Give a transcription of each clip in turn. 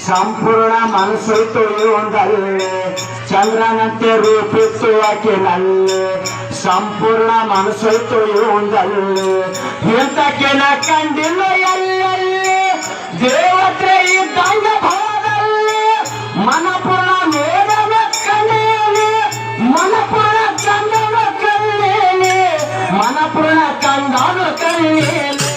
ಸಂಪೂರ್ಣ ಮನಸ್ಸೈತು ಒಂದಲ್ಲೇ ಚಂದ್ರನಂತೆ ರೂಪಿತ್ತು ಆಕೆನಲ್ಲಿ ಸಂಪೂರ್ಣ ಮನಸ್ಸೈತು ಒಂದಲ್ಲೇ ಇಂತಕೆನ ಕಂಡಿಲ್ಲ ಎಲ್ಲೆಲ್ಲಿ ದೇವತೆ ಇದ್ದಂಗ ಭಾವದಲ್ಲಿ ಮನಪೂರ್ಣ ಮೇಡನ ಕಣ್ಣೇಲಿ ಮನಪೂರ್ಣ ಚಂದನ ಕಣ್ಣೇಲಿ ಮನಪೂರ್ಣ ಕಂದನ ಕಣ್ಣೇಲಿ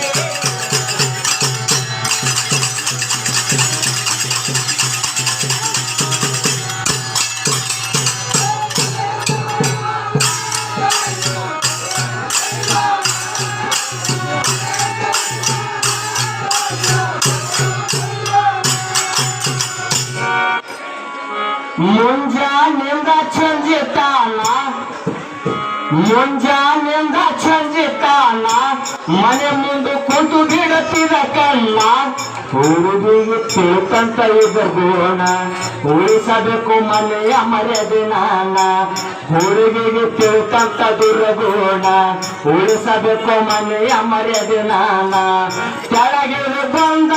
ಮುಂಜಾನಿಂದ ಚಂಜಿತಾನ ಮನೆ ಮುಂದೆ ಕುಂತು ಬಿಡುತ್ತಿದ ಕಣ್ಣ ಹುಡುಗಿಗೆ ತಿಳ್ಕಂತ ಇದ್ದ ಉಳಿಸಬೇಕು ಮನೆಯ ಮರ್ಯಾದೆ ನಾನ ಹುಡುಗಿಗೆ ತಿಳ್ಕಂತ ದುರ್ಗುಣ ಉಳಿಸಬೇಕು ಮನೆಯ ಮರ್ಯಾದೆ ನಾನ ಕೆಳಗಿರು ಬಂದ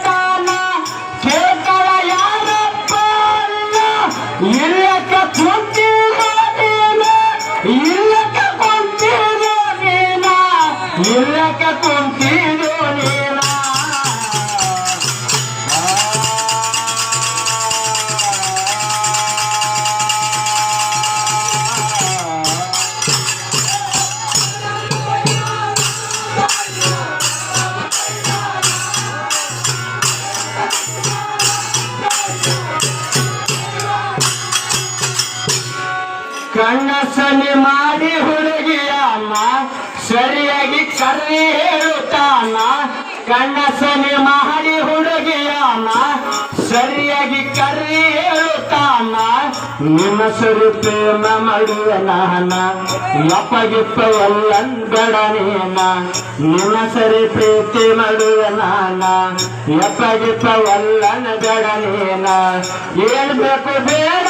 ತಾನ ಕೇಳ್ತಾಳ ಯಾರಪ್ಪ ಇಲ್ಲಕ್ಕ ಕುಂತಿರೋ ನೀನ ಇಲ್ಲಕ್ಕ ಕುಂತಿರೋ ನೀನ ಇಲ್ಲಕ್ಕ ಕುಂತಿರೋ ನೀನ ಕಣ್ಣ ಸನಿ ಮಾಡಿ ಹುಡುಗಿಯನ್ನ ಸರಿಯಾಗಿ ಕರ್ರಿ ಹೇಳುತ್ತಾನ ಕಣ್ಣ ಸನಿ ಮಾಡಿ ಹುಡುಗಿಯನ್ನ ಸರಿಯಾಗಿ ಕರ್ರಿ ಹೇಳುತ್ತಾನ ನಿನ್ನ ಸರಿ ಪ್ರೇಮ ಮಾಡುವ ನಾನ ಯಪ್ಪಗಿಪ್ಪ ಒಲ್ಲಂದಡ ನೀನ ನಿನ್ನ ಸರಿ ಪ್ರೀತಿ ಮಾಡುವ ನಾನ ಯಪ್ಪಗಿಪ್ಪ ಒಲ್ಲಂದಡ ನೀನ ಏನ್ ಬೇಕು ಬೇಡ